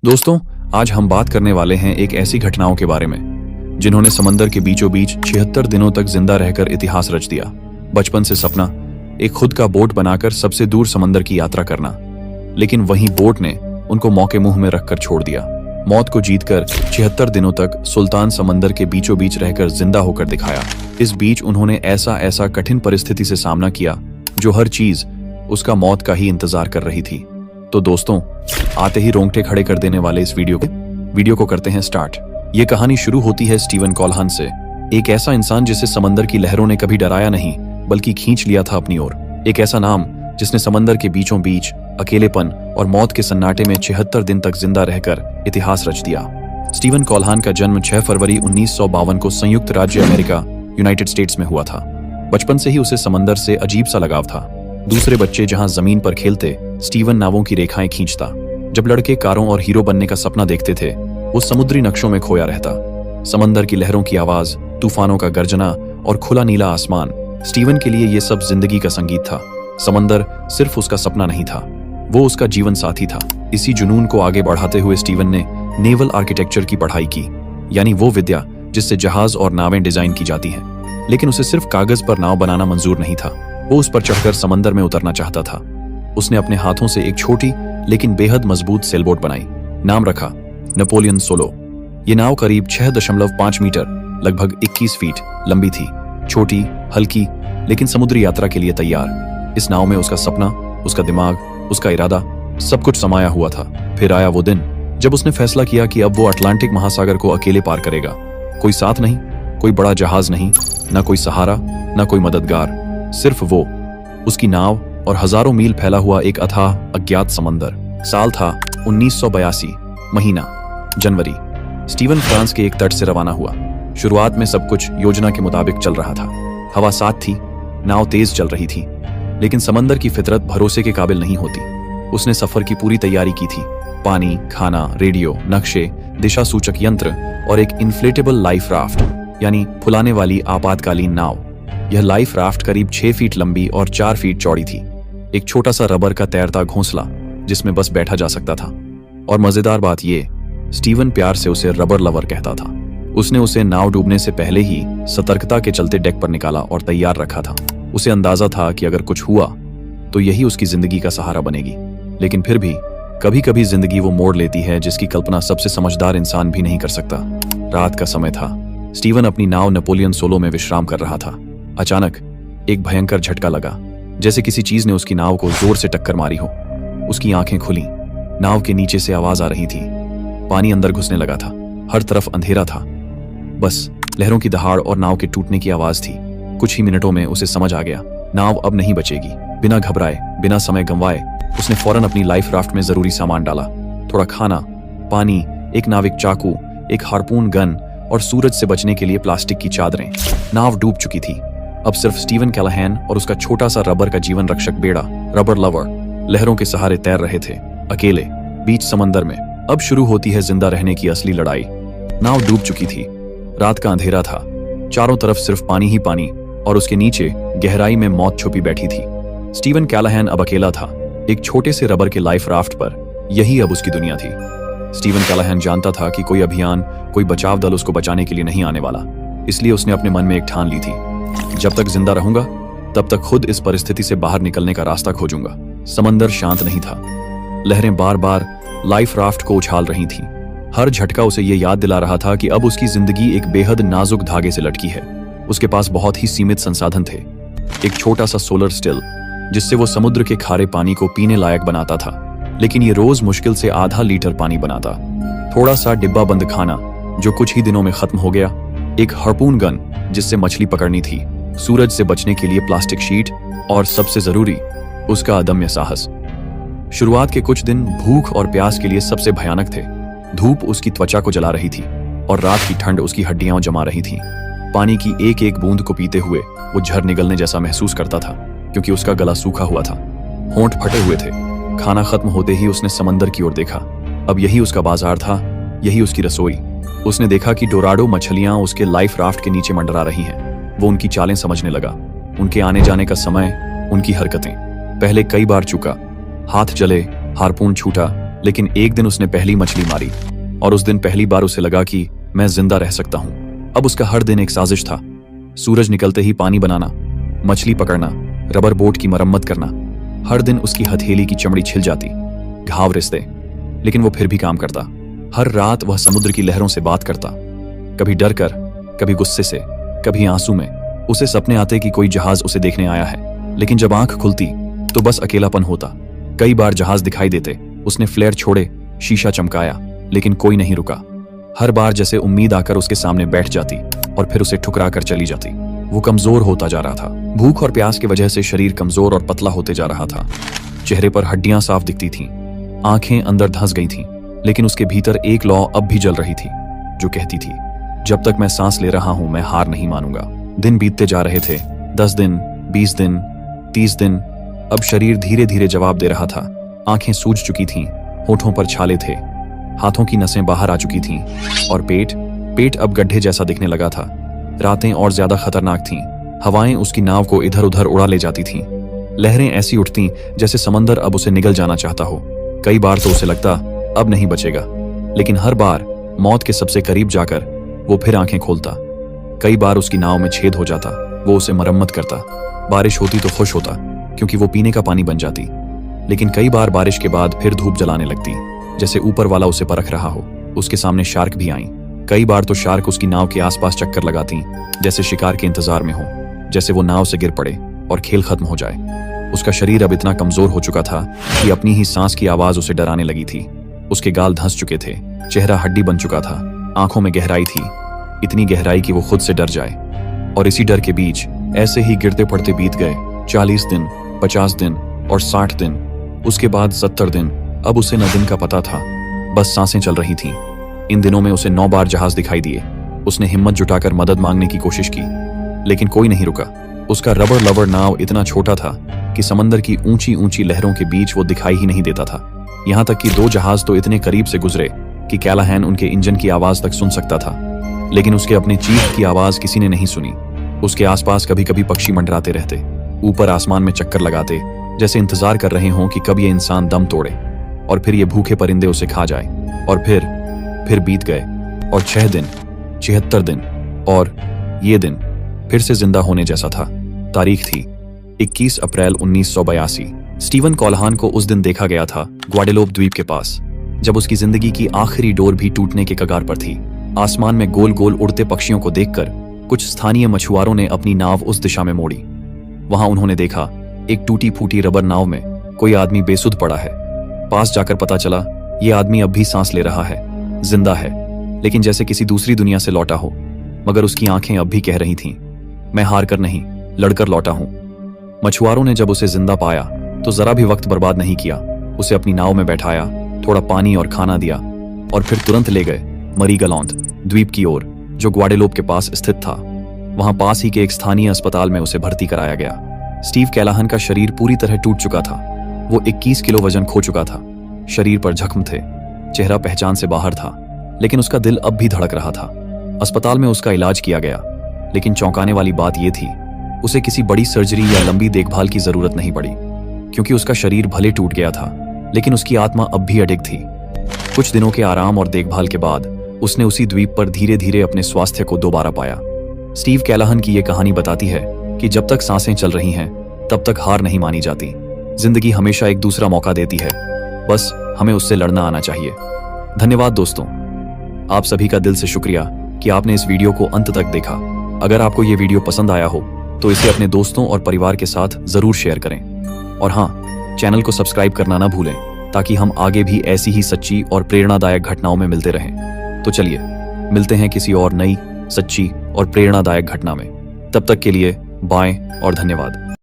दोस्तों, आज हम बात करने वाले हैं एक ऐसी घटनाओं के बारे में जिन्होंने समंदर के बीचों बीच 76 दिनों तक जिंदा रहकर इतिहास रच दिया। बचपन से सपना एक खुद का बोट बनाकर सबसे दूर समंदर की यात्रा करना, लेकिन वहीं बोट ने उनको मौके मुंह में रखकर छोड़ दिया। मौत को जीतकर 76 दिनों तक सुल्तान समंदर के बीचों बीच रहकर जिंदा होकर दिखाया। इस बीच उन्होंने ऐसा कठिन परिस्थिति से सामना किया जो हर चीज उसका मौत का ही इंतजार कर रही थी। तो दोस्तों, आते ही रोंगटे खड़े कर देने वाले इस वीडियो को करते हैं स्टार्ट। ये कहानी शुरू होती है स्टीवन कॉलहान से, एक ऐसा इंसान जिसे समंदर की लहरों ने कभी डराया नहीं बल्कि खींच लिया था अपनी ओर। एक ऐसा नाम जिसने समंदर के बीचों बीच अकेलेपन और मौत के सन्नाटे में 76 दिन तक जिंदा रहकर इतिहास रच दिया। स्टीवन कॉलहान का जन्म 6 फरवरी 1952 को संयुक्त राज्य अमेरिका यूनाइटेड स्टेट्स में हुआ था। बचपन से ही उसे समंदर से अजीब सा लगाव था। दूसरे बच्चे जहां जमीन पर खेलते, स्टीवन नावों की रेखाएं खींचता। जब लड़के कारों और हीरो बनने का सपना देखते थे, वो समुद्री नक्शों में खोया रहता। समंदर की लहरों की आवाज, तूफानों का गर्जना और खुला नीला आसमान, स्टीवन के लिए ये सब जिंदगी का संगीत था। समंदर सिर्फ उसका सपना नहीं था, वो उसका जीवन साथी था। इसी जुनून को आगे बढ़ाते हुए स्टीवन ने नेवल आर्किटेक्चर की पढ़ाई की, यानी वो विद्या जिससे जहाज और नावें डिजाइन की जाती हैं। लेकिन उसे सिर्फ कागज पर नाव बनाना मंजूर नहीं था, वो उस पर चढ़कर समंदर में उतरना चाहता था। उसने अपने हाथों से एक छोटी लेकिन बेहद मजबूत सेलबोट बनाई। नाम रखा नेपोलियन सोलो। ये नाव करीब 6.5 मीटर, लगभग 21 फीट लंबी थी। छोटी, हल्की, लेकिन समुद्री यात्रा के लिए तैयार। इस नाव में उसका सपना, उसका दिमाग, उसका इरादा, सब कुछ समाया हुआ था। फिर आया वो दिन जब उसने फैसला किया कि अब वो अटलांटिक महासागर को अकेले पार करेगा। कोई साथ नहीं, कोई बड़ा जहाज नहीं, ना कोई सहारा, ना कोई मददगार, सिर्फ वो, उसकी नाव और हजारों मील फैला हुआ एक अथाह अज्ञात समंदर। साल था 1982, महीना जनवरी। स्टीवन फ्रांस के एक तट से रवाना हुआ। शुरुआत में सब कुछ योजना के मुताबिक चल रहा था। हवा साथ थी, नाव तेज चल रही थी, लेकिन समंदर की फितरत भरोसे के काबिल नहीं होती। उसने सफर की पूरी तैयारी की थी। पानी, खाना, रेडियो, नक्शे, दिशा सूचक यंत्र और एक इन्फ्लेटेबल लाइफ राफ्ट, यानी फुलाने वाली आपातकालीन नाव। यह लाइफ राफ्ट करीब 6 फीट लंबी और 4 फीट चौड़ी थी। एक छोटा सा रबर का तैरता घोंसला जिसमें बस बैठा जा सकता था। और मजेदार बात ये, स्टीवन प्यार से उसे रबर लवर कहता था। उसने उसे नाव डूबने से पहले ही सतर्कता के चलते डेक पर निकाला और तैयार रखा था। उसे अंदाजा था कि अगर कुछ हुआ तो यही उसकी जिंदगी का सहारा बनेगी। लेकिन फिर भी कभी कभी जिंदगी वो मोड़ लेती है जिसकी कल्पना सबसे समझदार इंसान भी नहीं कर सकता। रात का समय था। स्टीवन अपनी नाव नेपोलियन सोलो में विश्राम कर रहा था। अचानक एक भयंकर झटका लगा, जैसे किसी चीज ने उसकी नाव को जोर से टक्कर मारी हो। उसकी आंखें खुली। नाव के नीचे से आवाज आ रही थी। पानी अंदर घुसने लगा था। हर तरफ अंधेरा था। बस लहरों की दहाड़ और नाव के टूटने की आवाज थी। कुछ ही मिनटों में उसे समझ आ गया, नाव अब नहीं बचेगी। बिना घबराए, बिना समय गंवाए, उसने फौरन अपनी लाइफ राफ्ट में जरूरी सामान डाला। थोड़ा खाना, पानी, एक नाविक चाकू, एक हार्पून गन और सूरज से बचने के लिए प्लास्टिक की चादरें। नाव डूब चुकी थी। अब सिर्फ स्टीवन कैलाहैन और उसका छोटा सा रबर का जीवन रक्षक बेड़ा, रबर लवर, लहरों के सहारे तैर रहे थे, अकेले, बीच समंदर में। अब शुरू होती है जिंदा रहने की असली लड़ाई। नाव डूब चुकी थी। रात का अंधेरा था। चारों तरफ सिर्फ पानी ही पानी और उसके नीचे गहराई में मौत छुपी बैठी थी। स्टीवन कैलाहैन अब अकेला था, एक छोटे से रबर के लाइफ राफ्ट पर। यही अब उसकी दुनिया थी। स्टीवन कैलाहैन जानता था कि कोई अभियान, कोई बचाव दल उसको बचाने के लिए नहीं आने वाला। इसलिए उसने अपने मन में एक ठान ली थी, जब तक जिंदा रहूंगा तब तक खुद इस परिस्थिति से बाहर निकलने का रास्ता खोजूंगा। समंदर शांत नहीं था। लहरें बार बार लाइफ राफ्ट को उछाल रही थीं। हर झटका उसे ये याद दिला रहा था कि अब उसकी जिंदगी एक बेहद नाजुक धागे से लटकी है। उसके पास बहुत ही सीमित संसाधन थे। एक छोटा सा सोलर स्टिल जिससे वो समुद्र के खारे पानी को पीने लायक बनाता था, लेकिन ये रोज मुश्किल से आधा लीटर पानी बनाता। थोड़ा सा डिब्बा बंद खाना जो कुछ ही दिनों में खत्म हो गया। एक हार्पून गन जिससे मछली पकड़नी थी। सूरज से बचने के लिए प्लास्टिक शीट और सबसे जरूरी, उसका अदम्य साहस। शुरुआत के कुछ दिन भूख और प्यास के लिए सबसे भयानक थे। धूप उसकी त्वचा को जला रही थी और रात की ठंड उसकी हड्डियां जमा रही थी। पानी की एक एक बूंद को पीते हुए वो झर निगलने जैसा महसूस करता था, क्योंकि उसका गला सूखा हुआ था, होंठ फटे हुए थे। खाना खत्म होते ही उसने समंदर की ओर देखा। अब यही उसका बाजार था, यही उसकी रसोई। उसने देखा कि डोराडो मछलियां उसके लाइफ राफ्ट के नीचे मंडरा रही हैं। वो उनकी चालें समझने लगा, उनके आने जाने का समय, उनकी हरकतें। पहले कई बार चुका, हाथ जले, हार्पून छूटा, लेकिन एक दिन उसने पहली मछली मारी और उस दिन पहली बार उसे लगा कि मैं जिंदा रह सकता हूं। अब उसका हर दिन एक साजिश था। सूरज निकलते ही पानी बनाना, मछली पकड़ना, रबर बोट की मरम्मत करना। हर दिन उसकी हथेली की चमड़ी छिल जाती, घाव रिसते, लेकिन वो फिर भी काम करता। हर रात वह समुद्र की लहरों से बात करता, कभी डर कर, कभी गुस्से से, कभी आंसू में। उसे सपने आते कि कोई जहाज उसे देखने आया है, लेकिन जब आंख खुलती तो बस अकेलापन होता। कई बार जहाज दिखाई देते, उसने फ्लेयर छोड़े, शीशा चमकाया, लेकिन कोई नहीं रुका। हर बार जैसे उम्मीद आकर उसके सामने बैठ जाती और फिर उसे ठुकरा कर चली जाती। वो कमजोर होता जा रहा था। भूख और प्यास की वजह से शरीर कमजोर और पतला होते जा रहा था। चेहरे पर हड्डियां साफ दिखती थीं, आंखें अंदर धंस गई थीं, लेकिन उसके भीतर एक लौ अब भी जल रही थी, जो कहती थी, जब तक मैं सांस ले रहा हूं मैं हार नहीं मानूंगा। दिन बीतते जा रहे थे, 10 दिन, 20 दिन, 30 दिन। अब शरीर धीरे धीरे जवाब दे रहा था। आंखें सूज चुकी थीं, होठों पर छाले थे, हाथों की नसें बाहर आ चुकी थीं, और पेट अब गड्ढे जैसा दिखने लगा था। रातें और ज्यादा खतरनाक थीं। हवाएं उसकी नाव को इधर उधर उड़ा ले जाती थीं। लहरें ऐसी उठतीं जैसे समंदर अब उसे निगल जाना चाहता हो। कई बार तो उसे लगता अब नहीं बचेगा, लेकिन हर बार मौत के सबसे करीब जाकर वो फिर आंखें खोलता। कई बार उसकी नाव में छेद हो जाता, वो उसे मरम्मत करता। बारिश होती तो खुश होता, क्योंकि वो पीने का पानी बन जाती। लेकिन कई बार बारिश के बाद फिर धूप जलाने लगती, जैसे ऊपर वाला उसे परख रहा हो। उसके सामने शार्क भी आईं। कई बार तो शार्क उसकी नाव के आसपास चक्कर लगाती, जैसे शिकार के इंतजार में हो, जैसे वो नाव से गिर पड़े और खेल खत्म हो जाए। उसका शरीर अब इतना कमजोर हो चुका था कि अपनी ही सांस की आवाज उसे डराने लगी थी। उसके गाल धंस चुके थे, चेहरा हड्डी बन चुका था, आंखों में गहराई थी, इतनी गहराई कि वो खुद से डर जाए। और इसी डर के बीच ऐसे ही गिरते पड़ते बीत गए 40 दिन, 50 दिन और 60 दिन। उसके बाद 70 दिन। अब उसे न दिन का पता था, बस सांसें चल रही थीं। इन दिनों में उसे 9 बार जहाज दिखाई दिए। उसने हिम्मत जुटाकर मदद मांगने की कोशिश की, लेकिन कोई नहीं रुका। उसका रबर लबर नाव इतना छोटा था कि समंदर की ऊंची ऊंची लहरों के बीच वो दिखाई ही नहीं देता था। यहां तक कि 2 जहाज तो इतने करीब से गुजरे कि कैलाहैन उनके इंजन की आवाज तक सुन सकता था, लेकिन उसके अपने चीख की आवाज किसी ने नहीं सुनी। उसके आसपास कभी कभी पक्षी मंडराते रहते, ऊपर आसमान में चक्कर लगाते, जैसे इंतजार कर रहे हों कि कब ये इंसान दम तोड़े और फिर ये भूखे परिंदे उसे खा जाए। और फिर बीत गए, और 6 दिन, 76 दिन, और ये दिन फिर से जिंदा होने जैसा था। तारीख थी 21 अप्रैल 1982। स्टीवन कॉलहान को उस दिन देखा गया था ग्वाडेलोप द्वीप के पास, जब उसकी जिंदगी की आखिरी डोर भी टूटने के कगार पर थी। आसमान में गोल गोल उड़ते पक्षियों को देखकर कुछ स्थानीय मछुआरों ने अपनी नाव उस दिशा में मोड़ी। वहां उन्होंने देखा एक टूटी फूटी रबर नाव में कोई आदमी बेसुध पड़ा है। पास जाकर पता चला ये आदमी अब भी सांस ले रहा है, जिंदा है, लेकिन जैसे किसी दूसरी दुनिया से लौटा हो। मगर उसकी आंखें अब भी कह रही थीं, मैं हार कर नहीं, लड़कर लौटा हूं। मछुआरों ने जब उसे जिंदा पाया तो जरा भी वक्त बर्बाद नहीं किया। उसे अपनी नाव में बैठाया, थोड़ा पानी और खाना दिया, और फिर तुरंत ले गए मरीगलौंद द्वीप की ओर, जो ग्वाडेलोप के पास स्थित था। वहां पास ही के एक स्थानीय अस्पताल में उसे भर्ती कराया गया। स्टीव कैलाहन का शरीर पूरी तरह टूट चुका था। वो 21 किलो वजन खो चुका था। शरीर पर जख्म थे, चेहरा पहचान से बाहर था, लेकिन उसका दिल अब भी धड़क रहा था। अस्पताल में उसका इलाज किया गया, लेकिन चौंकाने वाली बात यह थी, उसे किसी बड़ी सर्जरी या लंबी देखभाल की जरूरत नहीं पड़ी, क्योंकि उसका शरीर भले टूट गया था, लेकिन उसकी आत्मा अब भी अडिग थी। कुछ दिनों के आराम और देखभाल के बाद उसने उसी द्वीप पर धीरे धीरे अपने स्वास्थ्य को दोबारा पाया। स्टीव कैलाहन की यह कहानी बताती है कि जब तक सांसें चल रही हैं, तब तक हार नहीं मानी जाती। जिंदगी हमेशा एक दूसरा मौका देती है, बस हमें उससे लड़ना आना चाहिए। धन्यवाद दोस्तों, आप सभी का दिल से शुक्रिया कि आपने इस वीडियो को अंत तक देखा। अगर आपको ये वीडियो पसंद आया हो तो इसे अपने दोस्तों और परिवार के साथ जरूर शेयर करें। और हाँ, चैनल को सब्सक्राइब करना ना भूलें, ताकि हम आगे भी ऐसी ही सच्ची और प्रेरणादायक घटनाओं में मिलते रहें। तो चलिए मिलते हैं किसी और नई, सच्ची और प्रेरणादायक घटना में। तब तक के लिए बाय और धन्यवाद।